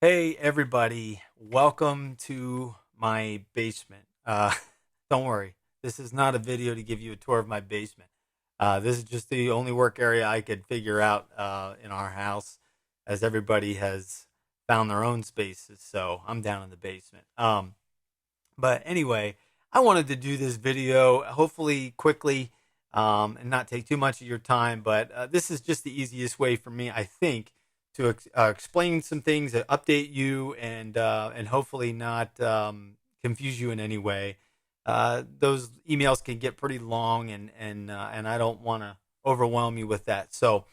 Hey everybody, welcome to my basement. Don't worry, this is not a video to give you a tour of my basement. This is just the only work area I could figure out in our house, as everybody has found their own spaces. So I'm down in the basement. But anyway, I wanted to do this video hopefully quickly and not take too much of your time. But this is just the easiest way for me, I think, to explain some things, update you, and hopefully not confuse you in any way. Those emails can get pretty long, and I don't want to overwhelm you with that. So,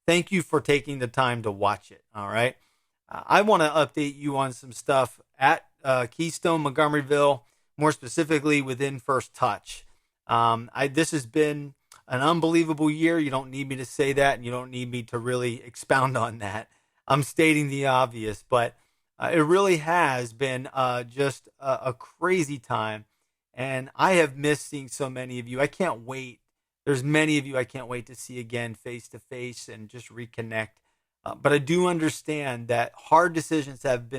thank you for taking the time to watch it. All right, I want to update you on some stuff at Keystone Montgomeryville, more specifically within First Touch. This has been an unbelievable year. You don't need me to say that, and you don't need me to really expound on that. I'm stating the obvious, but it really has been just a crazy time. And I have missed seeing so many of you. I can't wait. There's many of you I can't wait to see again face to face and just reconnect. But I do understand that hard decisions have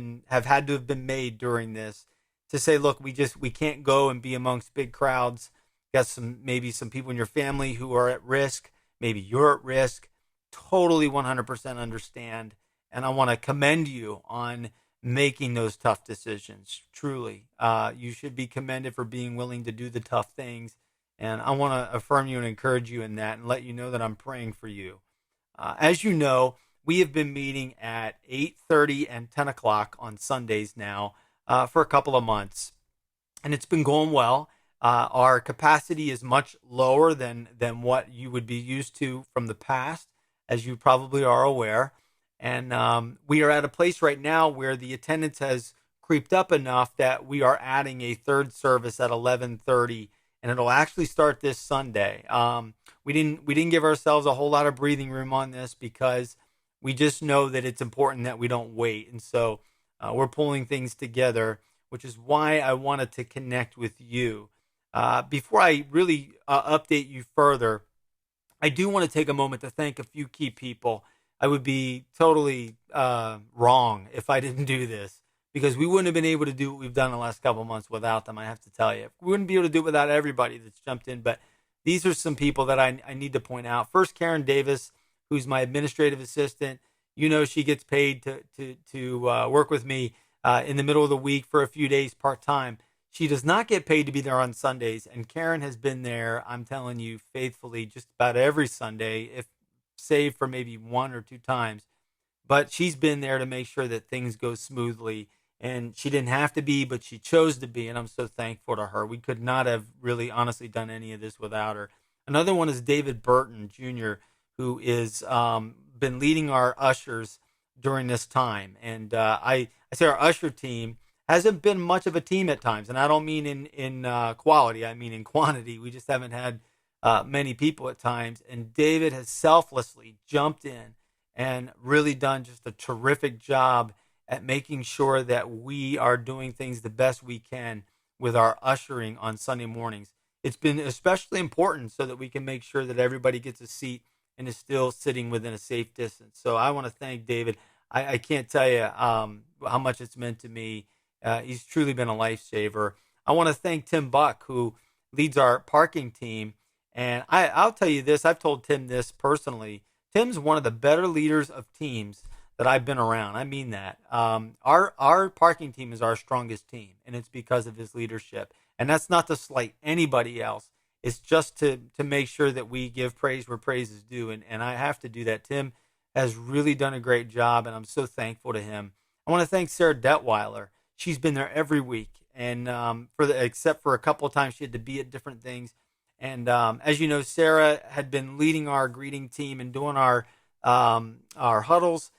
had to have been made during this to say, look, we can't go and be amongst big crowds. Got maybe some people in your family who are at risk. Maybe you're at risk. Totally 100% understand. And I want to commend you on making those tough decisions. Truly, you should be commended for being willing to do the tough things. And I want to affirm you and encourage you in that and let you know that I'm praying for you. As you know, we have been meeting at 8:30 and 10 o'clock on Sundays now for a couple of months. And it's been going well. Our capacity is much lower than what you would be used to from the past, as you probably are aware. And we are at a place right now where the attendance has creeped up enough that we are adding a third service at 11:30, and it'll actually start this Sunday. We didn't give ourselves a whole lot of breathing room on this because we just know that it's important that we don't wait, and so we're pulling things together, which is why I wanted to connect with you. Before I really update you further, I do want to take a moment to thank a few key people. I would be totally wrong if I didn't do this because we wouldn't have been able to do what we've done the last couple of months without them. I have to tell you, we wouldn't be able to do it without everybody that's jumped in. But these are some people that I need to point out. First, Karen Davis, who's my administrative assistant. You know, she gets paid to work with me in the middle of the week for a few days part time. She does not get paid to be there on Sundays, and Karen has been there, I'm telling you, faithfully just about every Sunday, if save for maybe one or two times. But she's been there to make sure that things go smoothly. And she didn't have to be, but she chose to be. And I'm so thankful to her. We could not have really honestly done any of this without her. Another one is David Burton Jr., who is been leading our ushers during this time. And I say our usher team hasn't been much of a team at times. And I don't mean in quality, I mean in quantity. We just haven't had many people at times. And David has selflessly jumped in and really done just a terrific job at making sure that we are doing things the best we can with our ushering on Sunday mornings. It's been especially important so that we can make sure that everybody gets a seat and is still sitting within a safe distance. So I want to thank David. I can't tell you how much it's meant to me. He's truly been a lifesaver. I want to thank Tim Buck, who leads our parking team. And I'll tell you this, I've told Tim this personally. Tim's one of the better leaders of teams that I've been around. I mean that. Our parking team is our strongest team, and it's because of his leadership. And that's not to slight anybody else. It's just to make sure that we give praise where praise is due. And I have to do that. Tim has really done a great job, and I'm so thankful to him. I want to thank Sarah Detweiler. She's been there every week, and except for a couple of times she had to be at different things. And as you know, Sarah had been leading our greeting team and doing our huddles.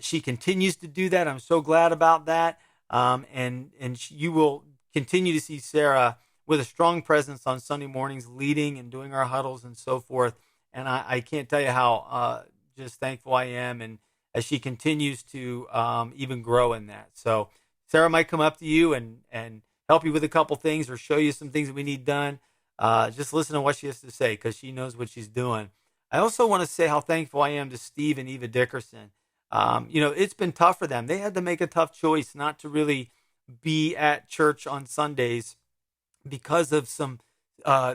She continues to do that. I'm so glad about that. You will continue to see Sarah with a strong presence on Sunday mornings, leading and doing our huddles and so forth. And I can't tell you how just thankful I am, and as she continues to even grow in that. So Sarah might come up to you and help you with a couple things or show you some things that we need done. Just listen to what she has to say because she knows what she's doing. I also want to say how thankful I am to Steve and Eva Dickerson. It's been tough for them. They had to make a tough choice not to really be at church on Sundays because of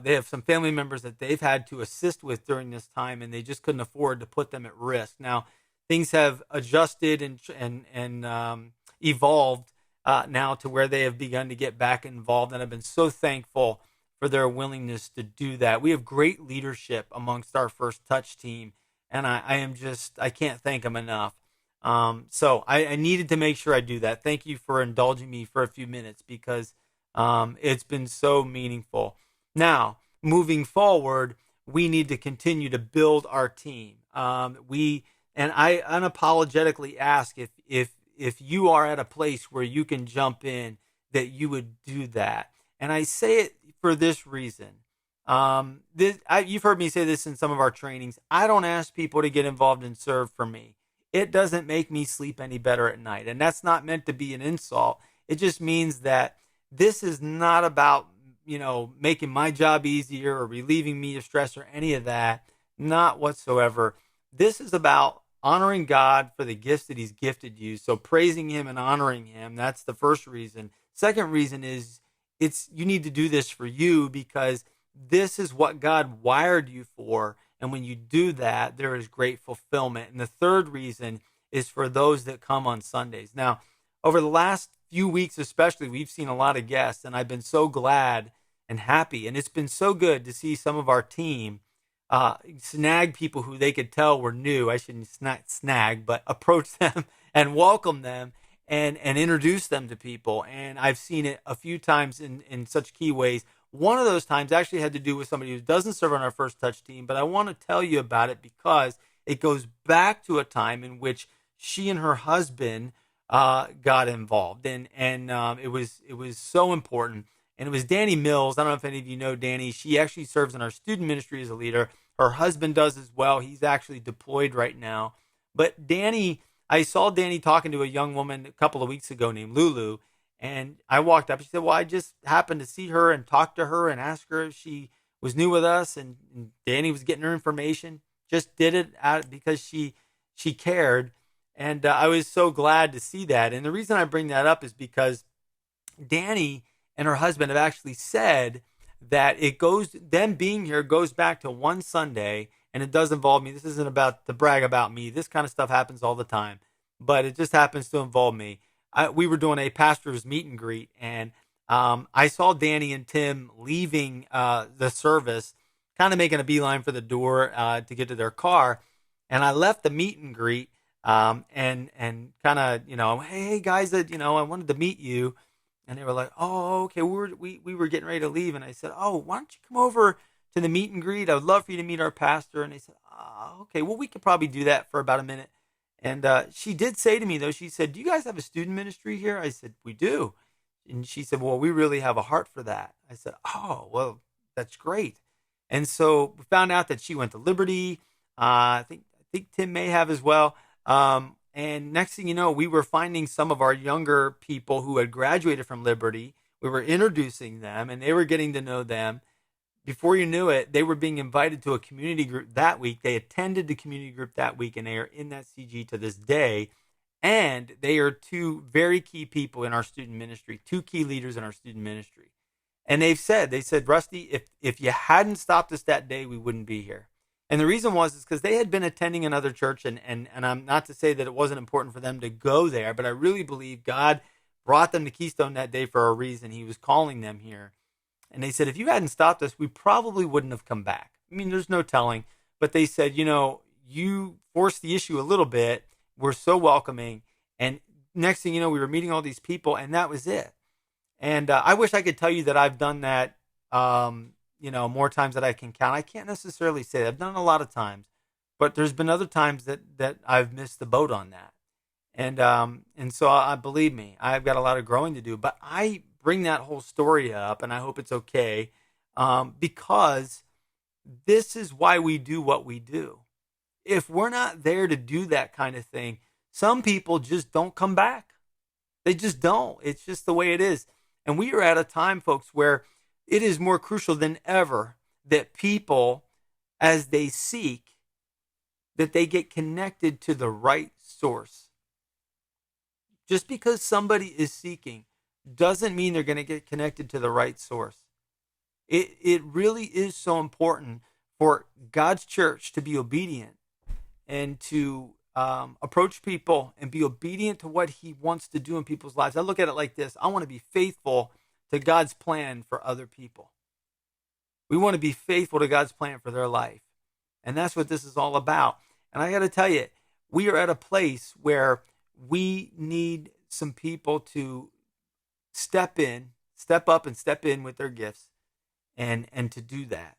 they have some family members that they've had to assist with during this time, and they just couldn't afford to put them at risk. Now, things have adjusted and evolved now to where they have begun to get back involved, and I've been so thankful for their willingness to do that. We have great leadership amongst our First Touch team, and I can't thank them enough. So I needed to make sure I do that. Thank you for indulging me for a few minutes because it's been so meaningful. Now, moving forward, we need to continue to build our team. I unapologetically ask if you are at a place where you can jump in, that you would do that. And I say it for this reason. You've heard me say this in some of our trainings. I don't ask people to get involved and serve for me. It doesn't make me sleep any better at night. And that's not meant to be an insult. It just means that this is not about, making my job easier or relieving me of stress or any of that. Not whatsoever. This is about honoring God for the gifts that he's gifted you. So praising him and honoring him, that's the first reason. Second reason is you need to do this for you because this is what God wired you for. And when you do that, there is great fulfillment. And the third reason is for those that come on Sundays. Now, over the last few weeks especially, we've seen a lot of guests, and I've been so glad and happy. And it's been so good to see some of our team snag people who they could tell were new. I shouldn't snag, but approach them and welcome them and introduce them to people. And I've seen it a few times in such key ways. One of those times actually had to do with somebody who doesn't serve on our First Touch team, but I want to tell you about it because it goes back to a time in which she and her husband got involved, and it was so important. And it was Danny Mills. I don't know if any of you know Danny. She actually serves in our student ministry as a leader. Her husband does as well. He's actually deployed right now. But I saw Danny talking to a young woman a couple of weeks ago named Lulu. And I walked up. She said, well, I just happened to see her and talk to her and ask her if she was new with us. And Danny was getting her information. Just did it because she cared. And I was so glad to see that. And the reason I bring that up is because Danny and her husband have actually said that them being here goes back to one Sunday, and it does involve me. This isn't about to brag about me. This kind of stuff happens all the time, but it just happens to involve me. We were doing a pastor's meet and greet, and I saw Danny and Tim leaving the service, kind of making a beeline for the door to get to their car. And I left the meet and greet and kind of, hey guys, I wanted to meet you. And they were like, oh, okay, we were getting ready to leave. And I said, oh, why don't you come over to the meet and greet? I would love for you to meet our pastor. And they said, oh, okay, well, we could probably do that for about a minute. And she did say to me, though, she said, do you guys have a student ministry here? I said, we do. And she said, well, we really have a heart for that. I said, oh, well, that's great. And so we found out that she went to Liberty. I think Tim may have as well. And next thing you know, we were finding some of our younger people who had graduated from Liberty. We were introducing them, and they were getting to know them. Before you knew it, they were being invited to a community group that week. They attended the community group that week, and they are in that CG to this day. And they are two very key people in our student ministry, two key leaders in our student ministry. And they said, Rusty, if you hadn't stopped us that day, we wouldn't be here. And the reason is because they had been attending another church, and I'm not to say that it wasn't important for them to go there, but I really believe God brought them to Keystone that day for a reason. He was calling them here. And they said, if you hadn't stopped us, we probably wouldn't have come back. I mean, there's no telling. But they said, you forced the issue a little bit. We're so welcoming. And next thing you know, we were meeting all these people, and that was it. And I wish I could tell you that I've done that more times that I can count. I can't necessarily say that. I've done it a lot of times, but there's been other times that I've missed the boat on that. And so I believe me, I've got a lot of growing to do, but I bring that whole story up, and I hope it's okay, because this is why we do what we do. If we're not there to do that kind of thing, some people just don't come back. They just don't. It's just the way it is. And we are at a time, folks, where it is more crucial than ever that people, as they seek, that they get connected to the right source. Just because somebody is seeking doesn't mean they're going to get connected to the right source. It really is so important for God's church to be obedient and to approach people and be obedient to what he wants to do in people's lives. I look at it like this. I want to be faithful to God's plan for other people. We want to be faithful to God's plan for their life. And that's what this is all about. And I got to tell you, we are at a place where we need some people to step up and step in with their gifts and to do that.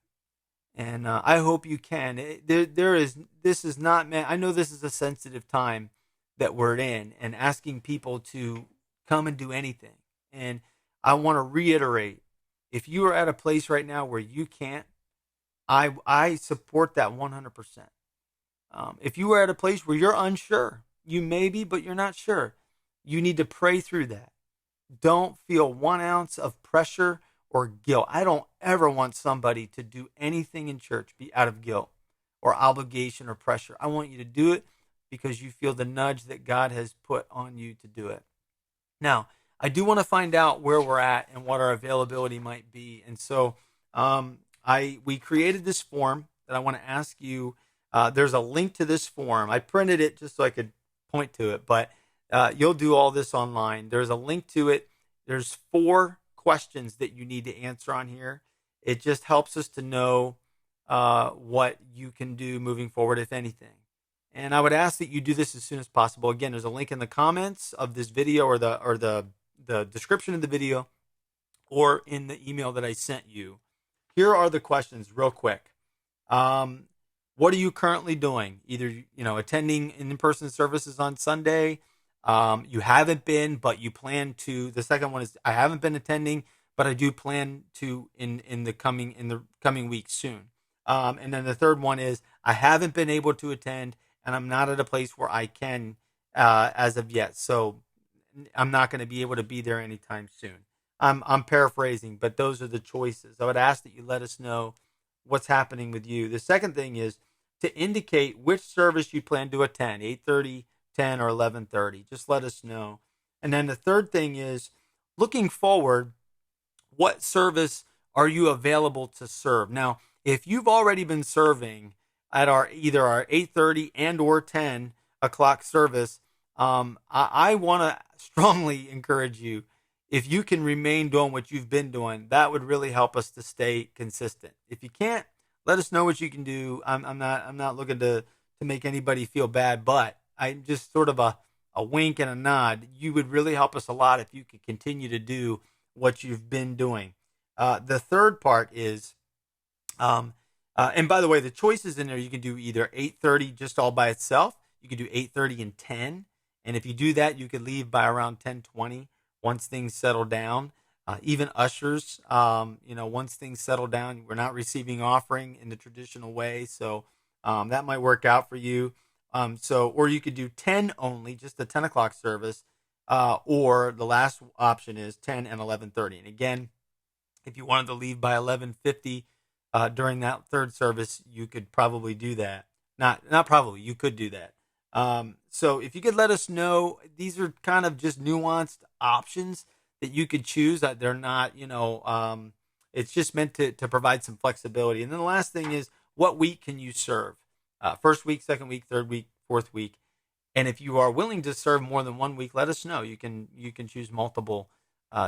And I hope you can. This is not meant, I know this is a sensitive time that we're in, and asking people to come and do anything. And I want to reiterate, if you are at a place right now where you can't, I support that 100%. If you are at a place where you're unsure, you may be, but you're not sure, you need to pray through that. Don't feel 1 ounce of pressure or guilt. I don't ever want somebody to do anything in church be out of guilt or obligation or pressure. I want you to do it because you feel the nudge that God has put on you to do it. Now, I do want to find out where we're at and what our availability might be. And so we created this form that I want to ask you. There's a link to this form. I printed it just so I could point to it, but you'll do all this online. There's a link to it. There's 4 questions that you need to answer on here. It just helps us to know what you can do moving forward, if anything. And I would ask that you do this as soon as possible. Again, there's a link in the comments of this video, or the description of the video, or in the email that I sent you. Here are the questions real quick. What are you currently doing? Either, attending in-person services on Sunday. You haven't been, but you plan to. The second one is, I haven't been attending, but I do plan to in the coming weeks soon. And then the third one is, I haven't been able to attend, and I'm not at a place where I can as of yet. So I'm not going to be able to be there anytime soon. I'm paraphrasing, but those are the choices. I would ask that you let us know what's happening with you. The second thing is to indicate which service you plan to attend, 8:30, 10, or 11:30. Just let us know. And then the third thing is, looking forward, what service are you available to serve? Now, if you've already been serving at either our 8:30 and or 10 o'clock service, I want to strongly encourage you, if you can remain doing what you've been doing, that would really help us to stay consistent. If you can't, let us know what you can do. I'm not looking to make anybody feel bad, but I just sort of a wink and a nod. You would really help us a lot if you could continue to do what you've been doing. The third part is, and by the way, the choices in there, you can do either 8:30 just all by itself. You can do 8:30 and 10. And if you do that, you could leave by around 10:20 once things settle down. Even ushers, once things settle down, we're not receiving offering in the traditional way. So that might work out for you. Or you could do 10 only, just the 10 o'clock service. Or the last option is 10 and 11:30. And again, if you wanted to leave by 11:50 during that third service, you could probably do that. Not probably, you could do that. So if you could let us know, these are kind of just nuanced options that you could choose. That they're not, it's just meant to provide some flexibility. And then the last thing is, what week can you serve? First week, second week, third week, fourth week. And if you are willing to serve more than 1 week, let us know. You can choose multiple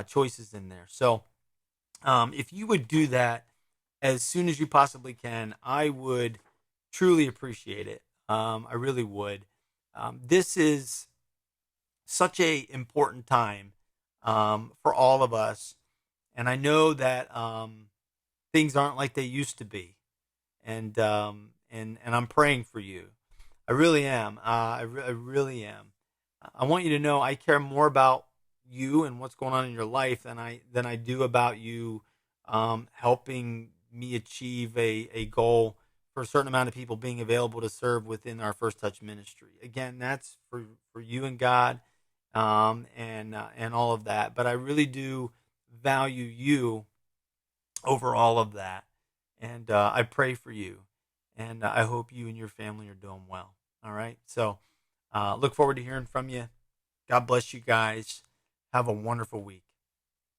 choices in there. So if you would do that as soon as you possibly can, I would truly appreciate it. I really would. This is such a important time for all of us, and I know that things aren't like they used to be, and I'm praying for you. I really am. I really am. I want you to know I care more about you and what's going on in your life than I do about you helping me achieve a goal for a certain amount of people being available to serve within our First Touch ministry. Again, that's for you and God, and all of that. But I really do value you over all of that, and I pray for you, and I hope you and your family are doing well. All right, so Look forward to hearing from you. God bless you guys. Have a wonderful week.